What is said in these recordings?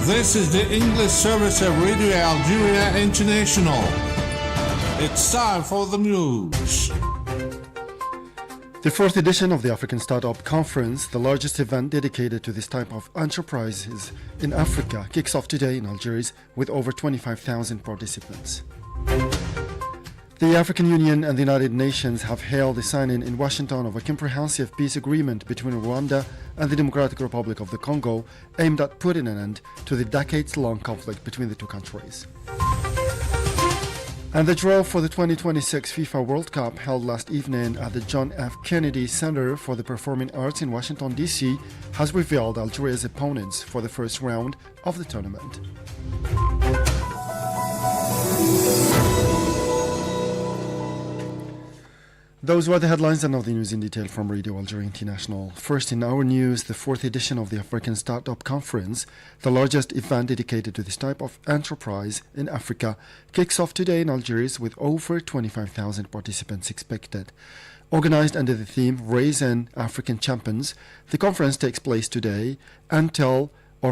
This is the English service of Radio Algeria International. It's time for the news. The fourth edition of the African Startup Conference, the largest event dedicated to this type of enterprises in Africa, kicks off today in Algiers with over 25,000 participants. The African Union and the United Nations have hailed the signing in Washington of a comprehensive peace agreement between Rwanda and the Democratic Republic of the Congo aimed at putting an end to the decades-long conflict between the two countries. And the draw for the 2026 FIFA World Cup held last evening at the John F. Kennedy Center for the Performing Arts in Washington, D.C. has revealed Algeria's opponents for the first round of the tournament. Those were the headlines, and now the news in detail from Radio Algeria International. First in our news, the fourth edition of the African Startup Conference, the largest event dedicated to this type of enterprise in Africa, kicks off today in Algiers with over 25,000 participants expected. Organized under the theme Raising African Champions, the conference takes place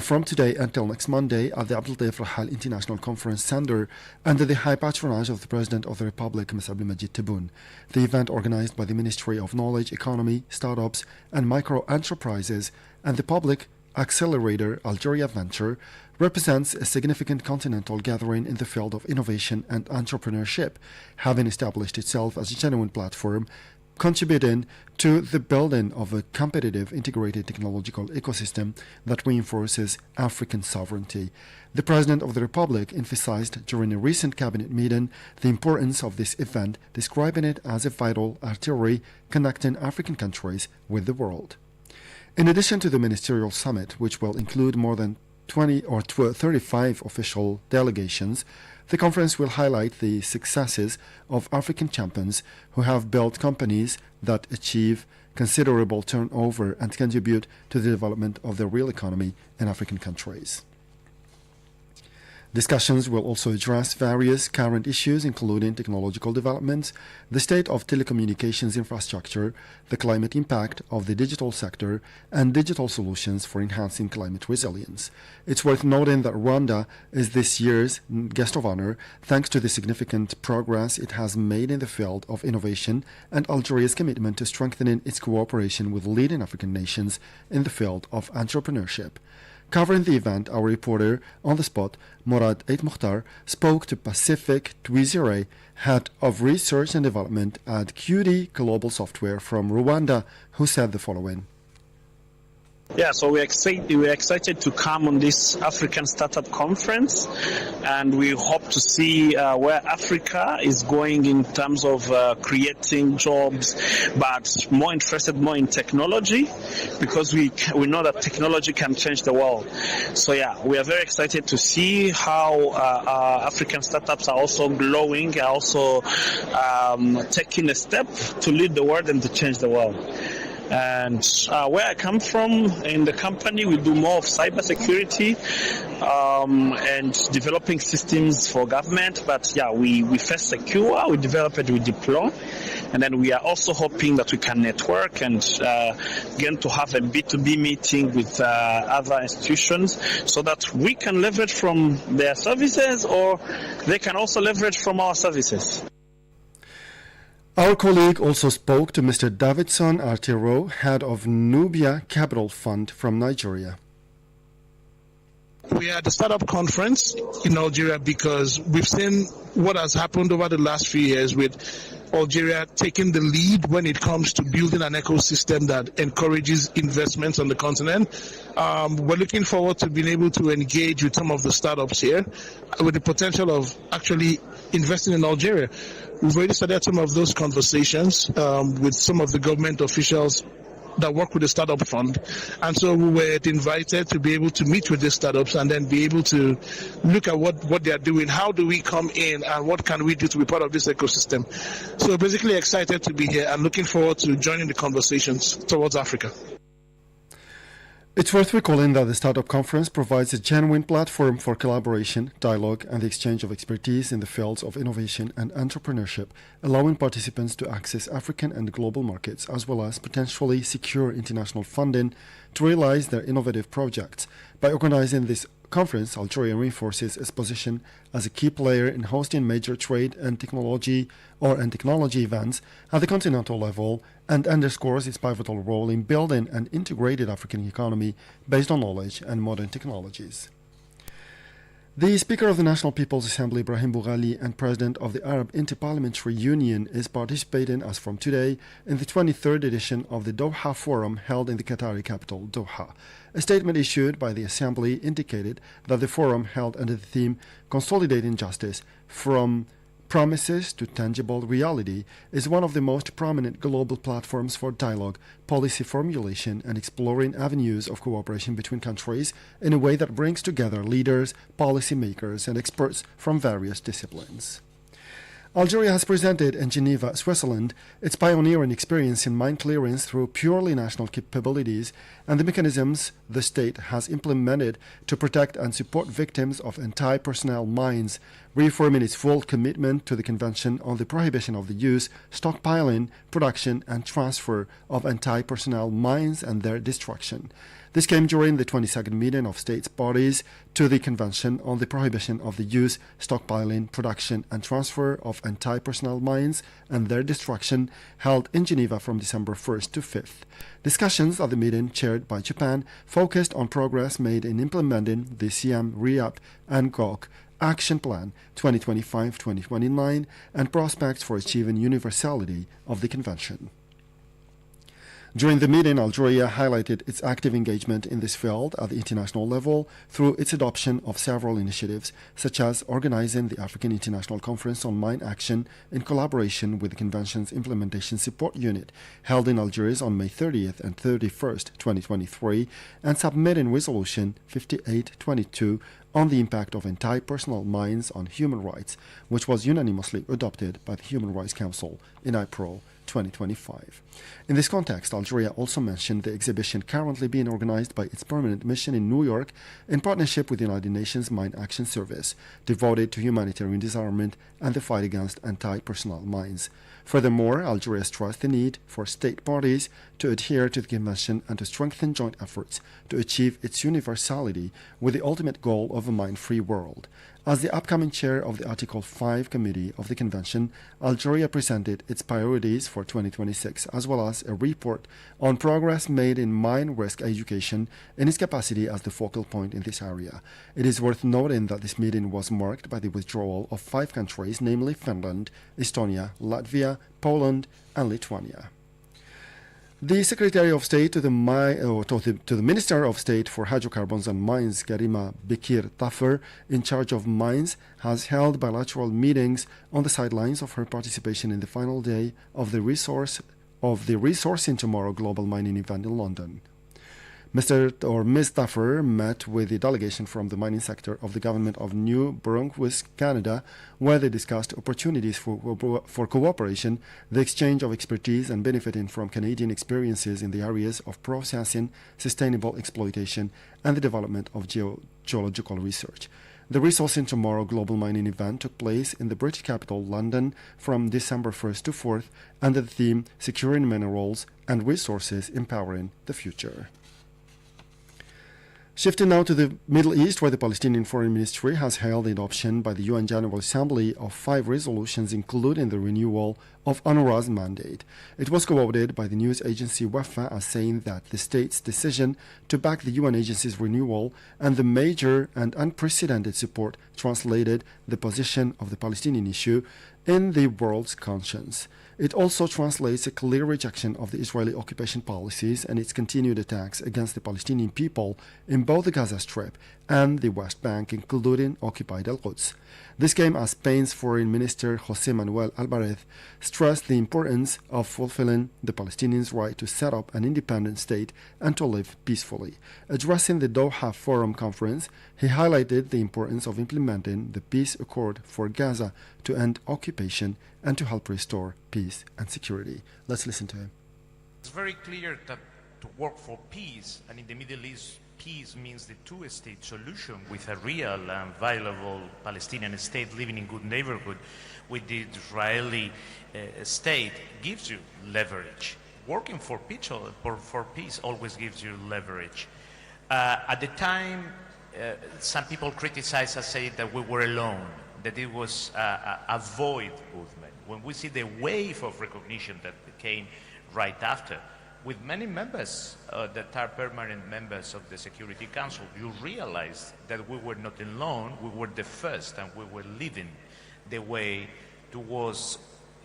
from today until next Monday at the Abdeltaif Rahal International Conference Center under the high patronage of the President of the Republic, Ms. Abdelmajid Tebboune. The event, organized by the Ministry of Knowledge, Economy, Startups and Micro-Enterprises and the Public Accelerator Algeria Venture, represents a significant continental gathering in the field of innovation and entrepreneurship, having established itself as a genuine platform contributing to the building of a competitive integrated technological ecosystem that reinforces African sovereignty. The President of the Republic emphasized during a recent cabinet meeting the importance of this event, describing it as a vital artery connecting African countries with the world. In addition to the ministerial summit, which will include more than 35 official delegations, the conference will highlight the successes of African champions who have built companies that achieve considerable turnover and contribute to the development of the real economy in African countries. Discussions will also address various current issues, including technological developments, the state of telecommunications infrastructure, the climate impact of the digital sector, and digital solutions for enhancing climate resilience. It's worth noting that Rwanda is this year's guest of honor, thanks to the significant progress it has made in the field of innovation and Algeria's commitment to strengthening its cooperation with leading African nations in the field of entrepreneurship. Covering the event, our reporter on the spot, Morad Eit Mukhtar, spoke to Pacific Twizire, Head of Research and Development at QD Global Software from Rwanda, who said the following. Yeah, so we're excited to come on this African Startup Conference, and we hope to see where Africa is going in terms of creating jobs, but more interested in technology, because we know that technology can change the world. So yeah, we are very excited to see how African startups are also growing, are also taking a step to lead the world and to change the world. And where I come from in the company, we do more of cybersecurity and developing systems for government. But yeah, we first secure, we develop it, we deploy. And then we are also hoping that we can network and get to have a B2B meeting with other institutions so that we can leverage from their services, or they can also leverage from our services. Our colleague also spoke to Mr. Davidson Artero, head of Nubia Capital Fund from Nigeria. We are at the startup conference in Algeria because we've seen what has happened over the last few years with Algeria taking the lead when it comes to building an ecosystem that encourages investments on the continent. We're looking forward to being able to engage with some of the startups here with the potential of actually investing in Algeria. We've already started some of those conversations with some of the government officials that work with the startup fund, and so we were invited to be able to meet with the startups and then be able to look at what they are doing. How do we come in and what can we do to be part of this ecosystem? So basically excited to be here and looking forward to joining the conversations towards Africa. It's worth recalling that the Startup Conference provides a genuine platform for collaboration, dialogue, and the exchange of expertise in the fields of innovation and entrepreneurship, allowing participants to access African and global markets as well as potentially secure international funding to realize their innovative projects. By organizing this conference, Algeria reinforces its position as a key player in hosting major trade and technology events at the continental level and underscores its pivotal role in building an integrated African economy based on knowledge and modern technologies. The Speaker of the National People's Assembly, Ibrahim Boughali, and President of the Arab Interparliamentary Union is participating as from today in the 23rd edition of the Doha Forum held in the Qatari capital, Doha. A statement issued by the Assembly indicated that the forum held under the theme Consolidating Justice from Promises to Tangible Reality is one of the most prominent global platforms for dialogue, policy formulation, and exploring avenues of cooperation between countries in a way that brings together leaders, policymakers, and experts from various disciplines. Algeria has presented in Geneva, Switzerland, its pioneering experience in mine clearance through purely national capabilities and the mechanisms the state has implemented to protect and support victims of anti-personnel mines, reaffirming its full commitment to the Convention on the Prohibition of the Use, Stockpiling, Production, and Transfer of Anti-Personnel Mines and their Destruction. This came during the 22nd meeting of states parties to the Convention on the Prohibition of the Use, Stockpiling, Production, and Transfer of Anti-Personnel Mines and their Destruction, held in Geneva from December 1st to 5th. Discussions at the meeting, chaired by Japan, focused on progress made in implementing the Siam, RIAP, and GOC Action Plan 2025-2029 and prospects for achieving universality of the Convention. During the meeting, Algeria highlighted its active engagement in this field at the international level through its adoption of several initiatives, such as organizing the African International Conference on Mine Action in collaboration with the Convention's Implementation Support Unit, held in Algiers on May 30th and 31st, 2023, and submitting Resolution 5822 on the impact of anti-personnel mines on human rights, which was unanimously adopted by the Human Rights Council in April 2025. In this context, Algeria also mentioned the exhibition currently being organized by its permanent mission in New York in partnership with the United Nations Mine Action Service, devoted to humanitarian disarmament and the fight against anti-personnel mines. Furthermore, Algeria stressed the need for state parties to adhere to the Convention and to strengthen joint efforts to achieve its universality with the ultimate goal of a mine-free world. As the upcoming chair of the Article 5 Committee of the Convention, Algeria presented its priorities for 2026, as well as a report on progress made in mine risk education in its capacity as the focal point in this area. It is worth noting that this meeting was marked by the withdrawal of 5 countries, namely Finland, Estonia, Latvia, Poland, and Lithuania. The Secretary of State to the Minister of State for Hydrocarbons and Mines, Karima Bekir Taffer, in charge of mines, has held bilateral meetings on the sidelines of her participation in the final day of the Resourcing Tomorrow Global Mining event in London. Ms. Taffer met with the delegation from the mining sector of the government of New Brunswick, Canada, where they discussed opportunities for cooperation, the exchange of expertise, and benefiting from Canadian experiences in the areas of processing, sustainable exploitation, and the development of geological research. The Resourcing Tomorrow Global Mining event took place in the British capital, London, from December 1st to 4th, under the theme Securing Minerals and Resources Empowering the Future. Shifting now to the Middle East, where the Palestinian Foreign Ministry has held the adoption by the UN General Assembly of 5 resolutions, including the renewal of UNRWA's mandate. It was quoted by the news agency WAFA as saying that the state's decision to back the UN agency's renewal and the major and unprecedented support translated the position of the Palestinian issue in the world's conscience. It also translates a clear rejection of the Israeli occupation policies and its continued attacks against the Palestinian people in both the Gaza Strip and the West Bank, including occupied Al-Quds. This came as Spain's Foreign Minister José Manuel Álvarez stressed the importance of fulfilling the Palestinians' right to set up an independent state and to live peacefully. Addressing the Doha Forum conference, he highlighted the importance of implementing the peace accord for Gaza to end occupation and to help restore peace and security. Let's listen to him. It's very clear that to work for peace, and in the Middle East, peace means the two-state solution with a real and viable Palestinian state living in good neighborhood with the Israeli state gives you leverage. Working for peace always gives you leverage. At the time some people criticize us, say that we were alone, that it was a void movement. When we see the wave of recognition that came right after, with many members that are permanent members of the Security Council, you realize that we were not alone, we were the first, and we were leading the way towards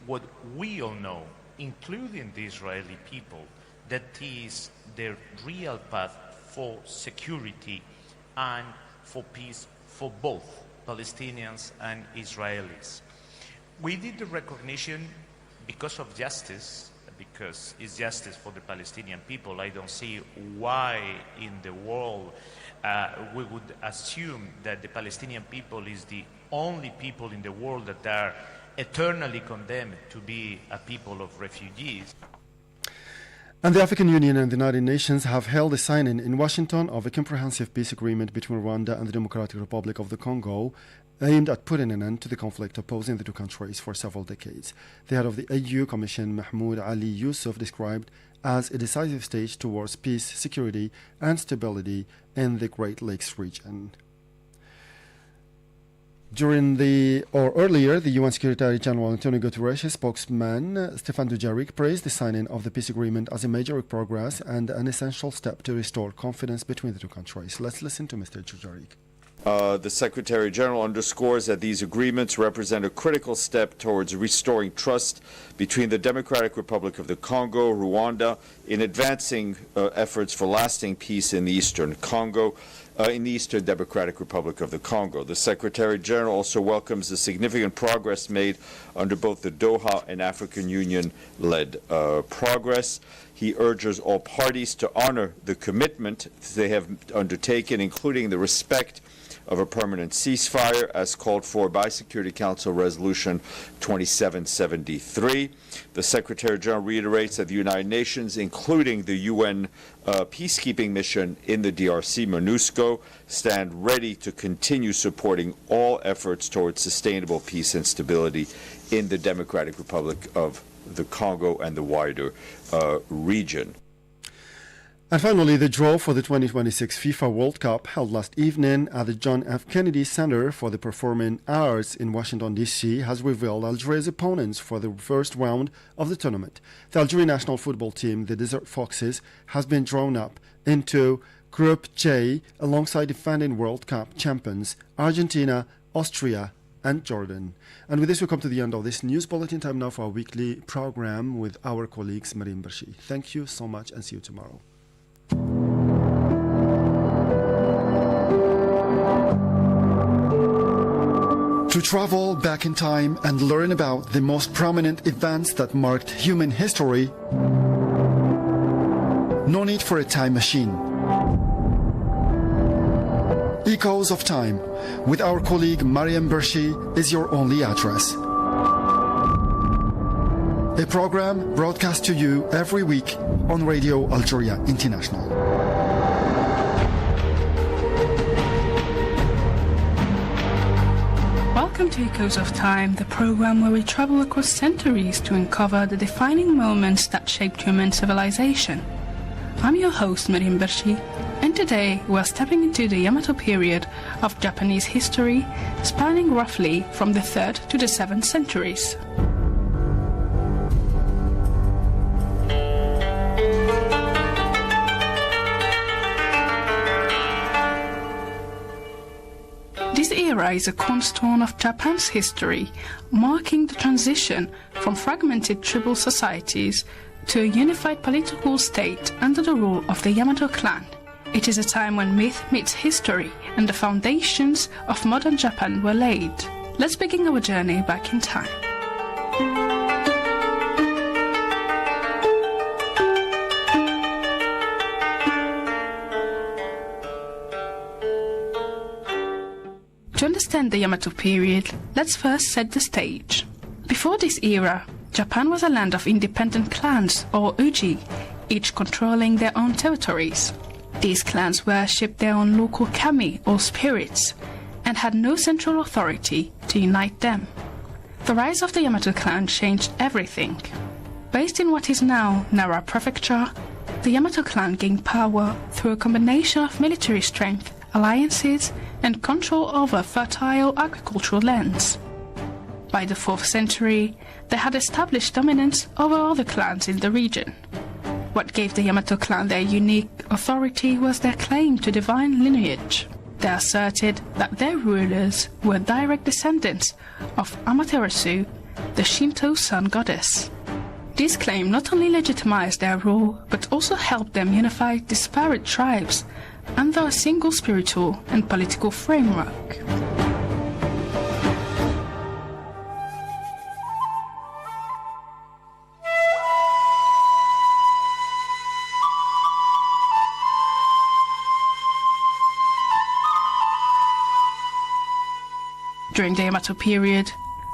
what we all know, including the Israeli people, that is the real path for security and for peace for both Palestinians and Israelis. We did the recognition because of justice, because it's justice for the Palestinian people. I don't see why in the world we would assume that the Palestinian people is the only people in the world that are eternally condemned to be a people of refugees. And the African Union and the United Nations have held a signing in Washington of a comprehensive peace agreement between Rwanda and the Democratic Republic of the Congo, aimed at putting an end to the conflict opposing the two countries for several decades. The head of the AU Commission, Mahmoud Ali Yusuf, described as a decisive stage towards peace, security, and stability in the Great Lakes region. Earlier, the UN Secretary General Antonio Guterres' spokesman, Stefan Dujarric, praised the signing of the peace agreement as a major progress and an essential step to restore confidence between the two countries. Let's listen to Mr. Dujarric. The Secretary General underscores that these agreements represent a critical step towards restoring trust between the Democratic Republic of the Congo, Rwanda, in advancing efforts for lasting peace in the Eastern Congo, in the Eastern Democratic Republic of the Congo. The Secretary General also welcomes the significant progress made under both the Doha and African Union-led progress. He urges all parties to honor the commitment they have undertaken, including the respect of a permanent ceasefire as called for by Security Council Resolution 2773. The Secretary General reiterates that the United Nations, including the UN peacekeeping mission in the DRC, MONUSCO, stand ready to continue supporting all efforts towards sustainable peace and stability in the Democratic Republic of the Congo and the wider region. And finally, the draw for the 2026 FIFA World Cup held last evening at the John F. Kennedy Center for the Performing Arts in Washington, D.C. has revealed Algeria's opponents for the first round of the tournament. The Algerian national football team, the Desert Foxes, has been drawn up into Group J alongside defending World Cup champions Argentina, Austria, and Jordan. And with this, we come to the end of this news bulletin. Time now for our weekly program with our colleagues Marim Barshi. Thank you so much and see you tomorrow. To travel back in time and learn about the most prominent events that marked human history, no need for a time machine. Echoes of Time with our colleague Mariam Bershi is your only address. A program broadcast to you every week on Radio Algeria International. Welcome to Echoes of Time, the program where we travel across centuries to uncover the defining moments that shaped human civilization. I'm your host, Marim Barshi, and today we're stepping into the Yamato period of Japanese history, spanning roughly from the 3rd to the 7th centuries. This era is a cornerstone of Japan's history, marking the transition from fragmented tribal societies to a unified political state under the rule of the Yamato clan. It is a time when myth meets history and the foundations of modern Japan were laid. Let's begin our journey back in time. To understand the Yamato period, let's first set the stage. Before this era, Japan was a land of independent clans, or uji, each controlling their own territories. These clans worshipped their own local kami, or spirits, and had no central authority to unite them. The rise of the Yamato clan changed everything. Based in what is now Nara Prefecture, the Yamato clan gained power through a combination of military strength alliances, and control over fertile agricultural lands. By the 4th century, they had established dominance over other clans in the region. What gave the Yamato clan their unique authority was their claim to divine lineage. They asserted that their rulers were direct descendants of Amaterasu, the Shinto sun goddess. This claim not only legitimized their rule, but also helped them unify disparate tribes under a single spiritual and political framework. During the Yamato period,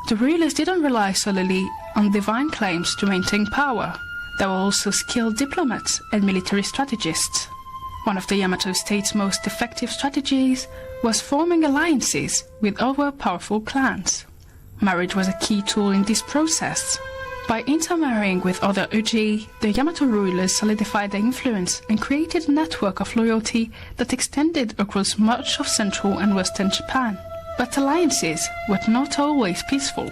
the rulers didn't rely solely on divine claims to maintain power. They were also skilled diplomats and military strategists. One of the Yamato state's most effective strategies was forming alliances with other powerful clans. Marriage was a key tool in this process. By intermarrying with other uji, the Yamato rulers solidified their influence and created a network of loyalty that extended across much of central and western Japan. But alliances were not always peaceful.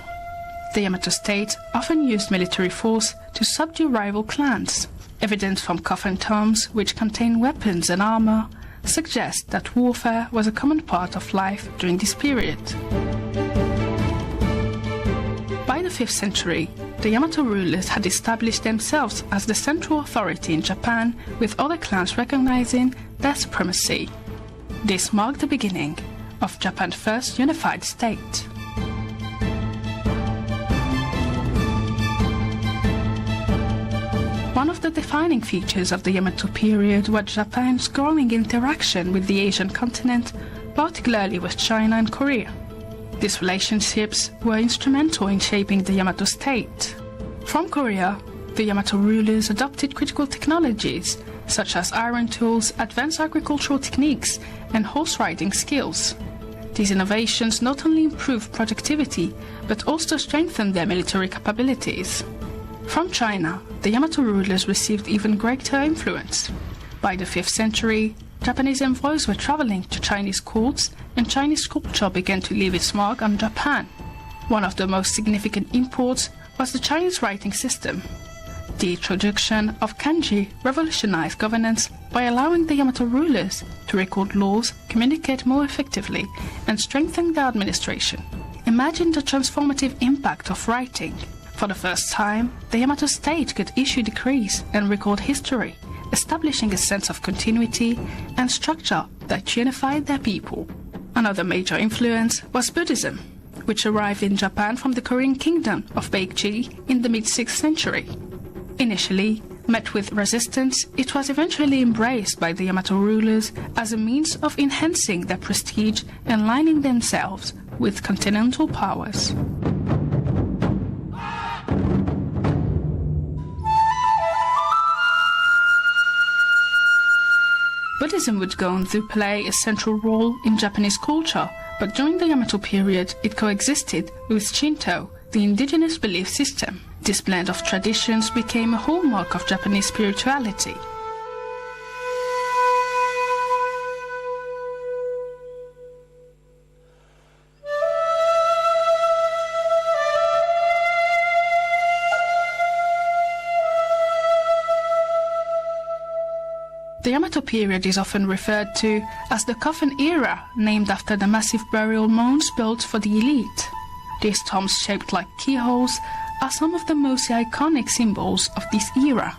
The Yamato state often used military force to subdue rival clans. Evidence from coffin tombs, which contain weapons and armor, suggests that warfare was a common part of life during this period. By the 5th century, the Yamato rulers had established themselves as the central authority in Japan, with other clans recognizing their supremacy. This marked the beginning of Japan's first unified state. One of the defining features of the Yamato period was Japan's growing interaction with the Asian continent, particularly with China and Korea. These relationships were instrumental in shaping the Yamato state. From Korea, the Yamato rulers adopted critical technologies such as iron tools, advanced agricultural techniques, and horse riding skills. These innovations not only improved productivity, but also strengthened their military capabilities. From China, the Yamato rulers received even greater influence. By the 5th century, Japanese envoys were traveling to Chinese courts, and Chinese culture began to leave its mark on Japan. One of the most significant imports was the Chinese writing system. The introduction of kanji revolutionized governance by allowing the Yamato rulers to record laws, communicate more effectively, and strengthen their administration. Imagine the transformative impact of writing. For the first time, the Yamato state could issue decrees and record history, establishing a sense of continuity and structure that unified their people. Another major influence was Buddhism, which arrived in Japan from the Korean kingdom of Baekje in the mid-6th century. Initially met with resistance, it was eventually embraced by the Yamato rulers as a means of enhancing their prestige and aligning themselves with continental powers. Buddhism would go on to play a central role in Japanese culture, but during the Yamato period it coexisted with Shinto, the indigenous belief system. This blend of traditions became a hallmark of Japanese spirituality. The Yamato period is often referred to as the coffin era, named after the massive burial mounds built for the elite. These tombs, shaped like keyholes, are some of the most iconic symbols of this era.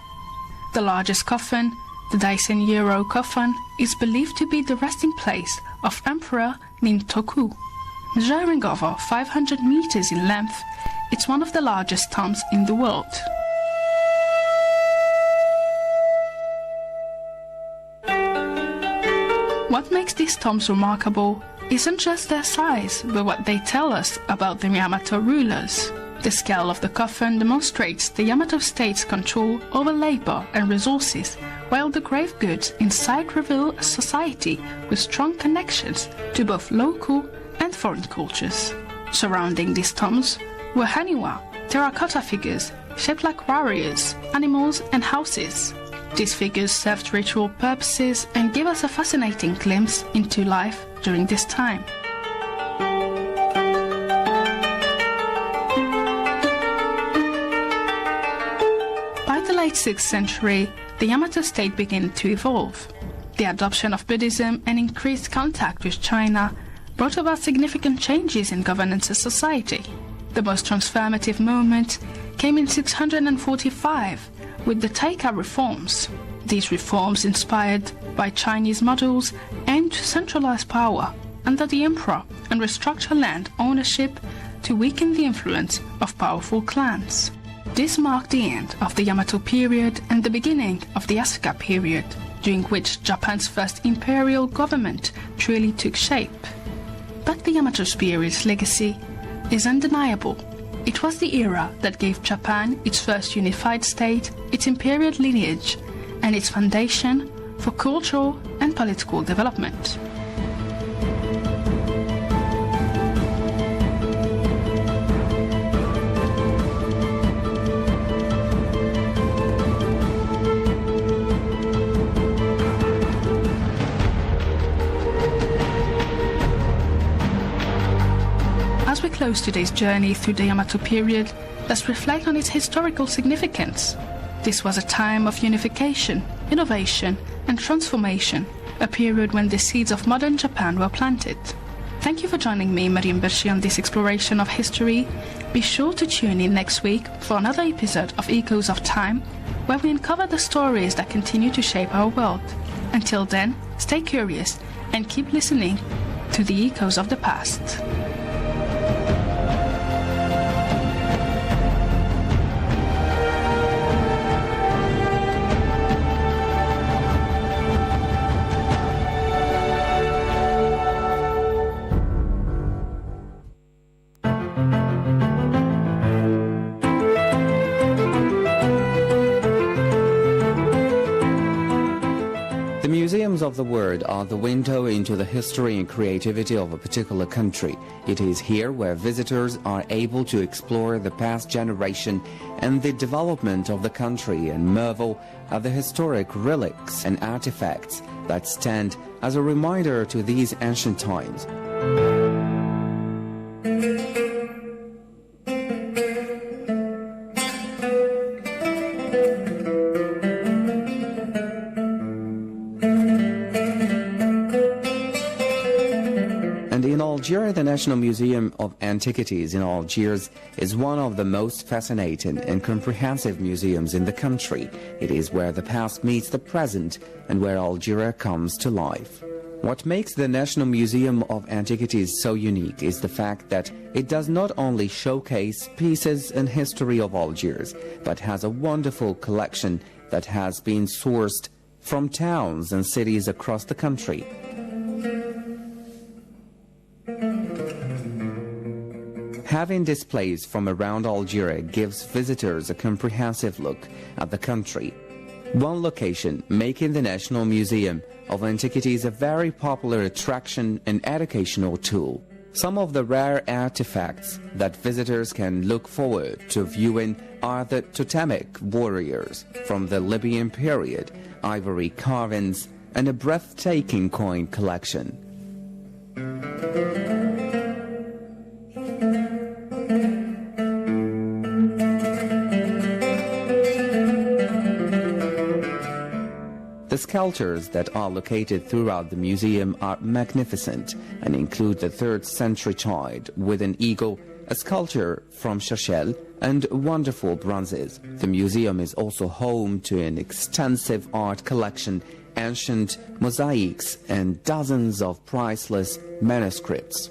The largest coffin, the Daisen Euro coffin, is believed to be the resting place of Emperor Nintoku. Measuring over 500 meters in length, it's one of the largest tombs in the world. What makes these tombs remarkable isn't just their size, but what they tell us about the Yamato rulers. The scale of the coffin demonstrates the Yamato state's control over labor and resources, while the grave goods inside reveal a society with strong connections to both local and foreign cultures. Surrounding these tombs were haniwa, terracotta figures shaped like warriors, animals, and houses. These figures served ritual purposes and give us a fascinating glimpse into life during this time. By the late 6th century, the Yamato state began to evolve. The adoption of Buddhism and increased contact with China brought about significant changes in governance and society. The most transformative moment came in 645 with the Taika reforms. These reforms, inspired by Chinese models, aimed to centralize power under the emperor and restructure land ownership to weaken the influence of powerful clans. This marked the end of the Yamato period and the beginning of the Asuka period, during which Japan's first imperial government truly took shape. But the Yamato period's legacy is undeniable. It was the era that gave Japan its first unified state, its imperial lineage, and its foundation for cultural and political development. As we close today's journey through the Yamato period, let's reflect on its historical significance. This was a time of unification, innovation, and transformation, a period when the seeds of modern Japan were planted. Thank you for joining me, Mariam Bershi, on this exploration of history. Be sure to tune in next week for another episode of Echoes of Time, where we uncover the stories that continue to shape our world. Until then, stay curious and keep listening to the echoes of the past. The museums of the world are the window into the history and creativity of a particular country. It is here where visitors are able to explore the past generation and the development of the country and marvel at the historic relics and artifacts that stand as a reminder to these ancient times. Algeria, the National Museum of Antiquities in Algiers is one of the most fascinating and comprehensive museums in the country. It is where the past meets the present and where Algeria comes to life. What makes the National Museum of Antiquities so unique is the fact that it does not only showcase pieces and history of Algiers, but has a wonderful collection that has been sourced from towns and cities across the country. Having displays from around Algeria gives visitors a comprehensive look at the country. One location making the National Museum of Antiquities a very popular attraction and educational tool. Some of the rare artifacts that visitors can look forward to viewing are the totemic warriors from the Libyan period, ivory carvings, and a breathtaking coin collection. The sculptures that are located throughout the museum are magnificent and include the 3rd century child with an eagle, a sculpture from Shachel, and wonderful bronzes. The museum is also home to an extensive art collection, ancient mosaics, and dozens of priceless manuscripts.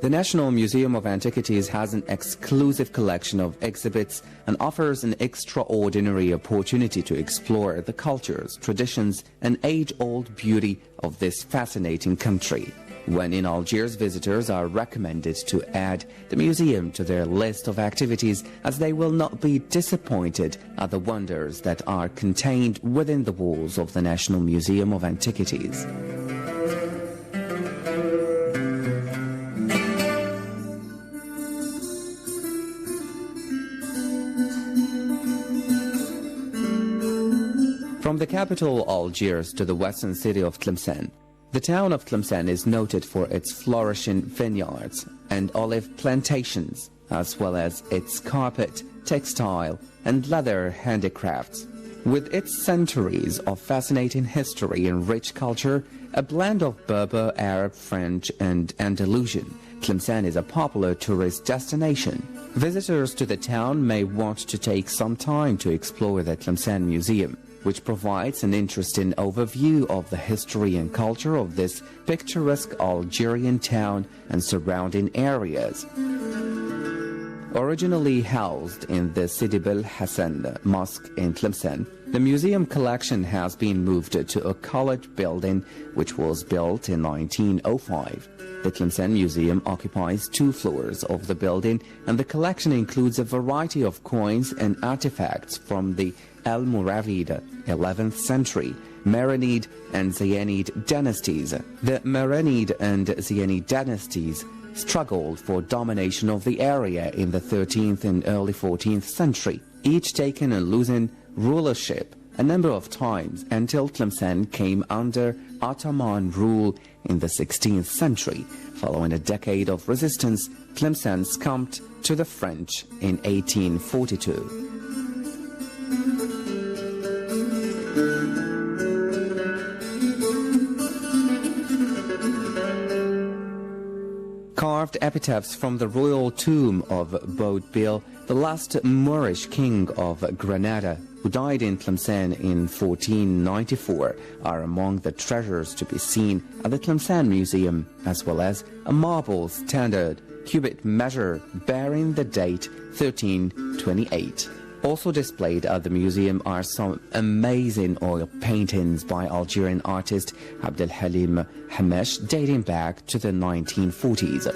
The National Museum of Antiquities has an exclusive collection of exhibits and offers an extraordinary opportunity to explore the cultures, traditions, and age-old beauty of this fascinating country. When in Algiers, visitors are recommended to add the museum to their list of activities, as they will not be disappointed at the wonders that are contained within the walls of the National Museum of Antiquities. From the capital Algiers to the western city of Tlemcen, the town of Tlemcen is noted for its flourishing vineyards and olive plantations, as well as its carpet, textile, and leather handicrafts. With its centuries of fascinating history and rich culture, a blend of Berber, Arab, French, and Andalusian, Tlemcen is a popular tourist destination. Visitors to the town may want to take some time to explore the Tlemcen Museum, which provides an interesting overview of the history and culture of this picturesque Algerian town and surrounding areas. Originally housed in the Sidi Bel Hassan Mosque in Tlemcen, the museum collection has been moved to a college building which was built in 1905. The Tlemcen Museum occupies 2 floors of the building, and the collection includes a variety of coins and artifacts from the Almoravid 11th century, Marinid and Zayyanid dynasties. The Marinid and Zayyanid dynasties struggled for domination of the area in the 13th and early 14th century, each taking and losing rulership a number of times until Tlemcen came under Ottoman rule in the 16th century. Following a decade of resistance, Tlemcen succumbed to the French in 1842. Carved epitaphs from the royal tomb of Boudbil, the last Moorish king of Granada, who died in Tlemcen in 1494, are among the treasures to be seen at the Tlemcen Museum, as well as a marble standard cubit measure bearing the date 1328. Also displayed at the museum are some amazing oil paintings by Algerian artist Abdel Halim Hamesh dating back to the 1940s.